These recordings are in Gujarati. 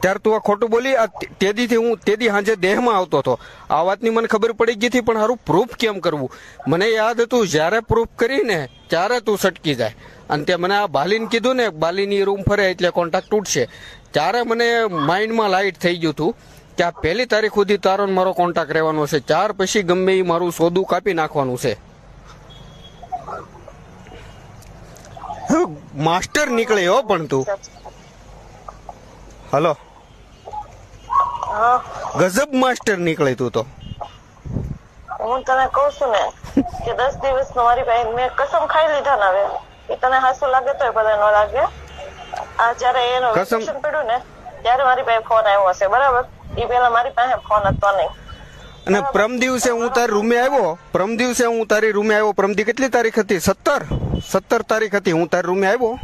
ત્યારે તું આ ખોટું બોલી. તેદીથી હું તેદી સાંજે દેહમાં આવતો હતો. આ વાતની મને ખબર પડી ગઈ હતી, પણ સારું પ્રૂફ કેમ કરવું મને યાદ હતું. જ્યારે પ્રૂફ કરીને ત્યારે તું સટકી જાય. અને તે મને આ બાલીને કીધું ને, બાલીની રૂમ ફરે એટલે કોન્ટ્રાક્ટ તૂટશે, ત્યારે મને માઇન્ડમાં લાઇટ થઈ ગયું હતું કે આ 1 તારીખ સુધી તારો મારો કોન્ટ્રાક્ટ રહેવાનો છે. 4 પછી ગમે એ મારું સોદું કાપી નાખવાનું છે. માસ્ટર નીકળે હો પણ તું. હલો, ગજબ માસ્ટર નીકળે તું તો. હું તને કઉ છું ને કે 10 દિવસ નો મારી પાસે મેં કસમ ખાઈ લીધા ને. હવે એ તને હાસુ લાગે તો ભલે ન લાગે. આ જયારે એનો વેકેશન પડ્યું ને ત્યારે મારી પાસે ફોન આવ્યો હશે, બરાબર? એ પેલા મારી પાસે ફોન હતો નહીં. અને પ્રમ દિવસે હું તારી રૂમે આવ્યો. પ્રમ દિવસે હું તારી રૂમે આવ્યો. પ્રમદી કેટલી તારીખ હતી? 17 તારીખ હતી. હું તારી રૂમે આવ્યો.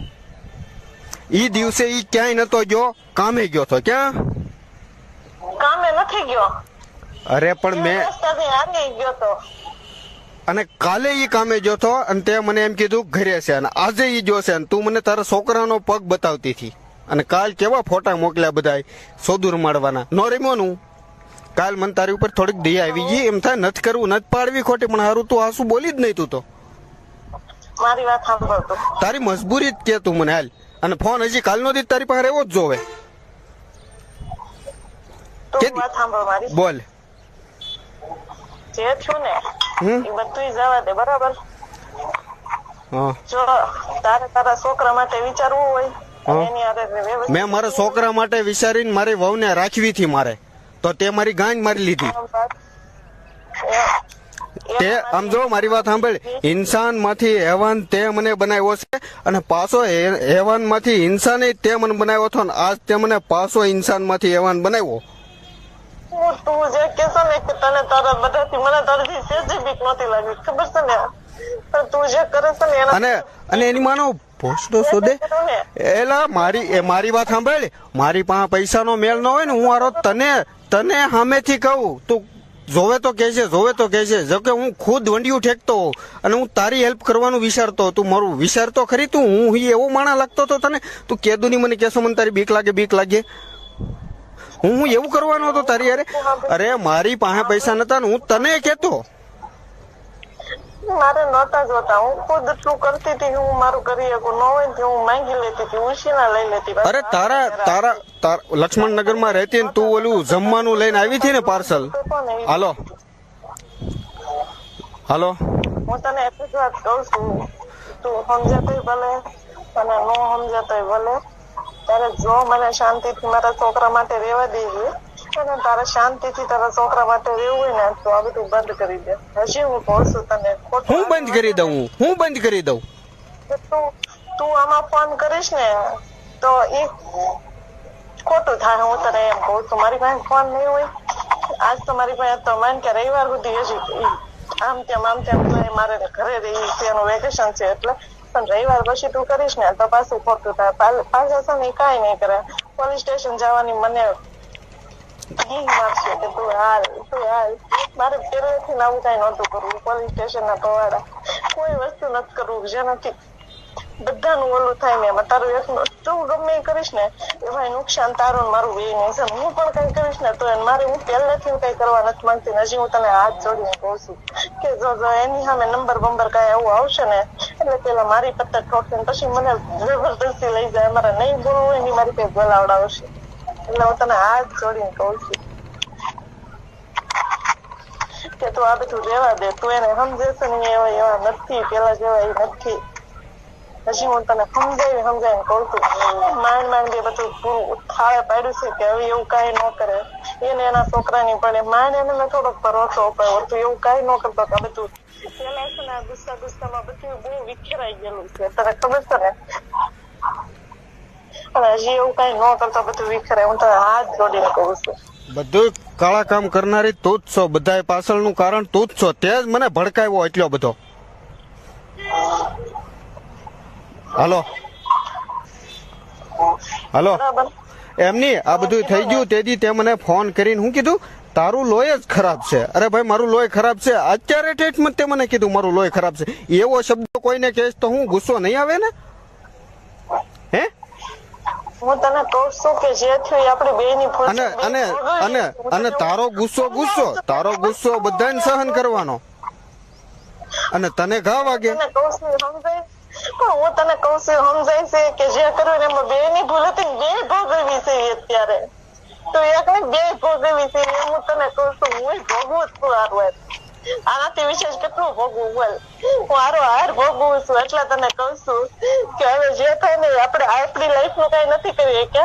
ઈ દિવસે ઈ ક્યાંય નતો ગયો, કામે ગયો તો. ક્યાં કામે નથી ગયો? અરે પણ મેં ગયો તો. અને કાલે ઈ કામે ગયો તો, અને તે મને એમ કીધું ઘરે છે, અને આજે ઈ જોશે. અને તું મને તારા છોકરાનો પગ બતાવતી હતી. અને કાલ કેવા ફોટા મોકલ્યા બધા સોદુર મારવાના. નો રેમોનું કાલ મને તારી ઉપર થોડીક દયા આવી ગઈ. એમ થાય નથી કરવું, નથી પાડવી ખોટી, પણ હારું તું આસુ બોલી જ નહીં. તું તો મારી વાત સાંભળ. તારી મજબૂરી જ કે તું મને હાલ. અને ફોન હજી કાલનો દી તારી પાસે એવો જ જોવે. વાત સાંભળ મારી. બોલ. જે છું ને એ બધું જવા દે, બરાબર? જો તારે તારા છોકરા માટે વિચારવું હોય, મેં મારા છોકરા માટે વિચારીને મારી વહુને રાખવી હતી મારે, તો તે મારી ગાંઠ મારી લીધી. તે આમ જો મારી વાત સાંભળ. ઇન્સાન માંથી હેવાન તે મને બનાવ્યો છે, અને પાછો હેવાન માંથી ઇન્સાન તે મને બનાવ્યો હતો, ને આજ તે મને પાછો ઇન્સાન માંથી હેવાન બનાવ્યો. તું જે કેસો ને કે તને તારા બધાથી મને તારાથી સેજ બીક નહોતી લાગી, ખબર છે ને? પણ તું જે કરે છે ને અને એની માનો પોસ્ટો શોધે. એલા મારી વાત સાંભળ. મારી પાસે પૈસાનો મેળ ન હોય ને, હું આરો તને સામેથી કહું, તું જોવે તો કે છે, જોવે તો કે છે. જો કે હું ખુદ વંડિયું ઠેકતો હોઉં અને હું તારી હેલ્પ કરવાનું વિચારતો. તું મારું વિચારતો ખરી. તું હું એવો માણસ લાગતો હતો તને. તું કેદુની મને કેસો મને તારી બીક લાગે. હું એવું કરવાનો હતો તારી યાર. અરે મારી પાસે પૈસા નતા ને હું તને કેતો. મારે નહોતા જોતા. હું ખુદ એટલું કરતી હતી. હું મારું કરી શકું ન હોય ને હું માંગી લેતી હતી, ઉછીના લઈ લેતી. અરે તારા લક્ષ્મણનગર માં રહેતી ને તું ઓલું જમવાનું લઈને આવી હતી ને પાર્સલ. હાલો હું તને એટલી જ વાત કઉ છું. તું સમજાતો ભલે અને ન સમજાતો ભલે. તારે જો મને શાંતિથી મારા છોકરા માટે રહેવા દેજે, અને તારે શાંતિથી તારા છોકરા માટે રહેવું હોય ને તો આ બધું બંધ કરી દે. હજી હું કહું છું તને. હું બંધ કરી દઉં? તું આમાં ફોન કરીશ ને તો એ ખોટું થાય. હું તને એમ કહું છું. મારી પાસે ફોન નહીં હોય. આજ તો મારી પાસે તો માન કે રવિવાર સુધી હજી આમ તેમ મારે ઘરે રહી છે, એનું વેકેશન છે એટલે. પણ રવિવાર પછી તું કરીશ ને તો પાછું ખોટું થાય. પાછા છે ને કઈ નહીં કરે. પોલીસ સ્ટેશન જવાની મને મારશે કે તું હાલ. મારે પહેલેથી આવું કઈ નહોતું કરવું. પોલીસ સ્ટેશન ના પવાડા કોઈ વસ્તુ નથી કરવું જેનાથી બધાનું ઓલું થાય ને. તારું એકનું તું ગમે એ કરીશ ને એમાં નુકસાન તારું મારું બે નહીં છે. હું પણ કઈ કરીશ ને તો મારે હું પહેલેથી કઈ કરવા નથી માંગતી. હજી હું તને હાથ જોડીને કહું છું કે જો એની સામે નંબર કઈ એવું આવશે ને એટલે પેલા મારી પત્તા ઠોકશે ને પછી મને જબરદસ્તી લઈ જાય. મારે નહીં બોલવું હોય ને મારી પાસે બોલાવડાવશે. એટલે હું તને હાથ જોડીને કહું છું કે તું આ બધું રહેવા દે. તું એને સમજે છે ને એવા નથી, પેલા જેવા એ નથી. હજી હું તને સમજાવીને કહું છું. માંડ બે બધું પૂરું થાળે પાડ્યું છે કે હવે એવું કઈ ન કરે. એને એના છોકરાની પડે માંડ એને મેં થોડોક ભરોસો અપાયો. તું એવું કઈ ન કરતો કે બધું પેલા છે ને ગુસ્સામાં બધું બહુ વિખેરાઈ ગયેલું છે, તને ખબર છે ને? અને હજી એવું કઈ ન કરતો બધું વિખેરાય. હું તને હાથ જોડીને કહું છું. બધું કાળા કામ કરનારી તું જ છો. બધા પાછળનું કારણ તું જ છો. તે જ મને ભડકાવ્યો એટલો બધો. હાલો એમની આ બધું થઈ ગયું તેથી તે મને ફોન કરીને હું કીધું તારું લોહી જ ખરાબ છે. અરે ભાઈ મારું લોહી ખરાબ છે. અત્યારે ટ્રીટમેન્ટ તે મને કીધું મારું લોહી ખરાબ છે. એવો શબ્દ કોઈને કહેશ તો હું ગુસ્સો નહીં આવે ને? હે હું તને કહું છું કે જે થયું એ આપણી બેયની ભૂલ અને છે. અને અને અને તારો તારો ગુસ્સો બધાને સહન કરવાનો અને તને ઘા વાગે. તને કહું છું એ સમજાય પણ હું તને કહું છું એ સમજાય છે કે જે કર્યું ને એમાં બેયની ભૂલ હતી ને બે ભોગવી છે અત્યારે તો એક ને બે ભોગવી છે એ હું તને કહું છું હું ભોગવું જ છું હારું આનાથી વિશેષ કેટલું ભોગવું બોલ હું હાર ભોગવું છું એટલે તને કહું છું કે હવે જે થાય ને આપણે આપણી લાઈફ નું કઈ નથી કરીએ કે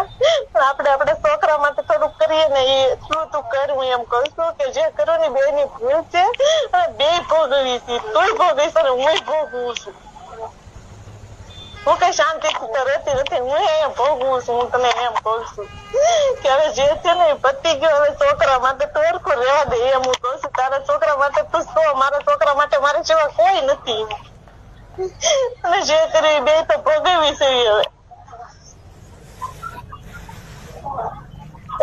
પણ આપણે છોકરા માટે થોડુંક કરીએ ને એ તું કર હું એમ કહું છું કે જે કરો ને બે ની ભૂલ છે અને બે ભોગવી છે તું ભોગવીશ અને હું ભોગવું છું. હું કઈ શાંતિથી તો રહેતી નથી હું એમ ભોગવું છું. હું તને એમ કહું છું કે હવે જે છે ને એ પતી ગયો હવે છોકરા માટે તું હરખું રહેવા દે એમ હું કહું છું. તારા છોકરા માટે તું છો મારા છોકરા માટે મારી જેવા કોઈ નથી અને જે કર્યું બે તો ભોગવી છે હવે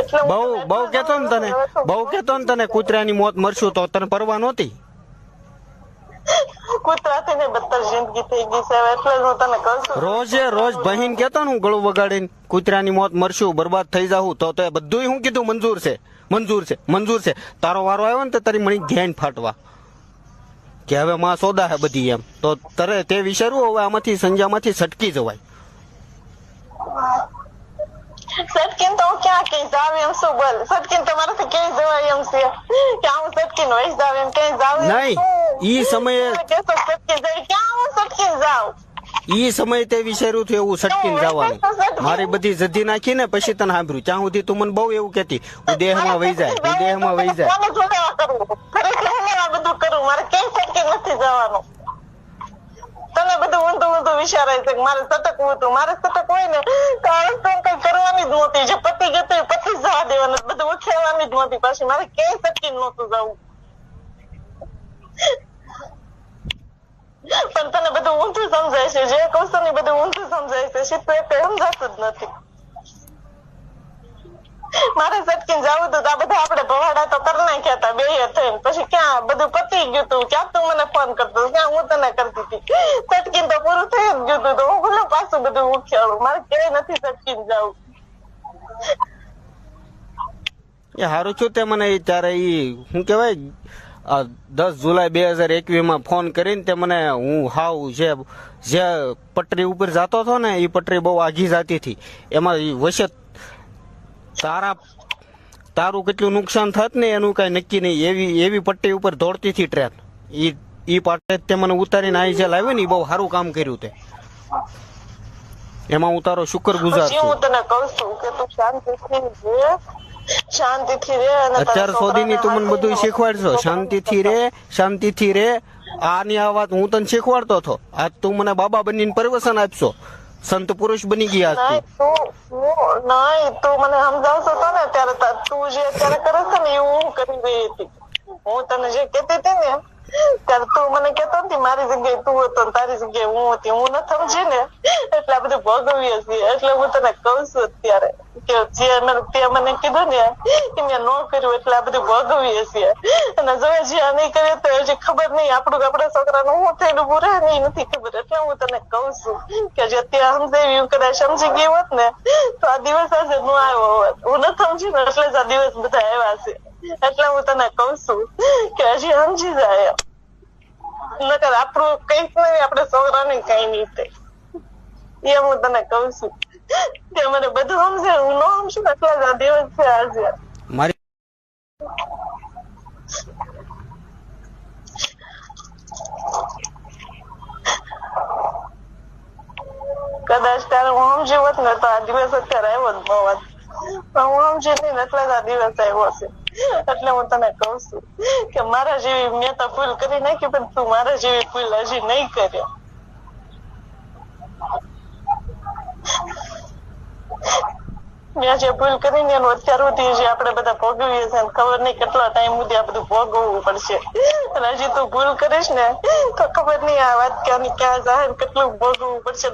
એટલે બહુ કેતો ને તને કૂતરાની મોત મરશું તો તને પરવા નહોતી. કૂતરાથી ને બદતર જિંદગી થઈ ગઈ છે હવે એટલે જ હું તને કહું છું. રોજ બહીન કેતો ને હું ગળું વગાડીને કૂતરાની મોત મરશું બરબાદ થઈ જાઉં તો બધું હું કીધું મંજૂર છે તારો વારો આવ્યો ને તો તારી મણી ઘેન ફાટવા કે હવે માં સોદા હે બધી એમ તો તરે તે વિચારવું હવે આમાંથી સંજામાંથી છટકી જવાય. સટકીન તો હું ક્યાં કઈ જાવ એમ શું બોલ સટકીન તમારાથી ક્યાંય જવાય એમ છે કે હું સટકીન વહી જાવ એમ ક્યાંય જાવ નહીં ઈ સમયે સટકી જાય ક્યાં હું સટકીન જાવ ઈ સમયે તે વિચાર્યું હતું એવું સટકીને જવાનું મારી બધી જધી નાખી ને પછી તને સાંભળ્યું ત્યાં સુધી તું મને બહુ એવું કહેતી હું દેહમાં વહી જાય બધું કરું મારે ક્યાંય સટકી નથી જવાનું. તને બધું ઊંધું વિચારાય છે મારે સટકવું હતું મારે સટક હોય ને તો આ વસ્તુ કઈ કરવાની જ નહોતી જે પતિ ગયું એ પતિ જવા દેવાનું બધું ઉઠાવવાની જ નહોતી પાછી મારે ક્યાંય સટકી નહોતું જવું પણ તને બધું ઊંધું સમજાય છે જે કહું છું ને બધું ઊંધું સમજાય છે સીધું એક સમજાતું જ નથી. મારે સટકીને જવું હતું આ બધા આપણે ભવાડા તો કરી નાખ્યા હતા બે થઈને પછી ક્યાં બધું પતી ગયું હતું ક્યાં તું મને ફોન કરતો ક્યાં હું તને કરતી હતી સટકીને તો પૂરું થઈ જ ગયું હતું તો હું ભલે પાછું બધું ઉખેડું મારે ક્યાંય નથી સટકીને જવું. એ હારું છું તે મને ત્યારે ઈ શું કેવાય 10 જુલાઈ 2021 માં ફોન કરીને તે મને હું હાવ જે પટરી ઉપર જતો હતો ને એ પટરી બહુ આઘી જતી હતી એમાં વચ્ચે તારું કેટલું નુકસાન થાત ને એનું કઈ નક્કી નહીં એવી પટ્ટી ઉપર દોડતી હતી ટ્રેન ઈ પાટે તે મને ઉતારીને આવી જે લાવ્યો ને એ બહુ સારું કામ કર્યું તે એમાં હું તારો શુક્ર ગુજાર છું. હું તને કહું છું કે તું શાંતિથી રે અને અત્યાર સુધીની તું મને બધું શીખવાડશો શાંતિથી રે આની આ વાત હું તને શીખવાડતો હતો આજ તું મને બાબા બનીને પરવસન આપશો સંત પુરુષ બની ગયા નહીં તું મને સમજાવશો તો ને ત્યારે તું જે અત્યારે કરે છે ને એવું હું કરી રહી હતી હું તને જે કેતી હતી ને ત્યારે તું મને કેતો હતી મારી જગ્યાએ તું હતો તારી જગ્યાએ હું હતી હું ન સમજી ને એટલે આ બધું ભોગવીએ છીએ એટલે હું તને કઉ છું અત્યારે કે જે તે મને કીધું ને કે મેં ન કર્યું એટલે આ બધું ભોગવીએ છીએ અને જો જે નહીં કરીએ તો હજી ખબર નહીં આપણા છોકરાનું હું થયેલું પૂરે ને નથી ખબર એટલે હું તને કઉ છું કે જે ત્યાં સમજાવ્યું કદાચ સમજી ગયું હોત ને તો આ દિવસ આજે ન આવ્યો હોત હું ન સમજી ને એટલે જ આ દિવસ બધા આવ્યા છે એટલે હું તને કઉ છું કે હજી સમજી જાય નકર આપણું કઈક નહીં આપણે છોકરાને કઈ નહીં થાય એમ હું તને કઉ છું કે મને બધું સમજે હું ન સમજુ એટલે જ આ દિવસ છે આજે મારી કદાચ ત્યારે હું સમજી હોત ને તો આ દિવસ અત્યારે આવ્યો જ ન હોત પણ હું સમજી નહીં ને એટલે જ આ દિવસ આવ્યો છે એટલે હું તને કઉ છું કે મારા જેવી મેં તો ભૂલ કરી નાખી પણ તું મારા જેવી ભૂલ હજી નહીં કરે. મેં જે ભૂલ કરી ને એનું અત્યાર સુધી જે આપણે બધા ભોગવીએ છીએ ખબર નહીં કેટલા ટાઈમ સુધી આ બધું ભોગવવું પડશે અને હજી તું ભૂલ કરીશ ને તો ખબર નહીં આ વાત ક્યાં જાય કેટલું ભોગવવું પડશે.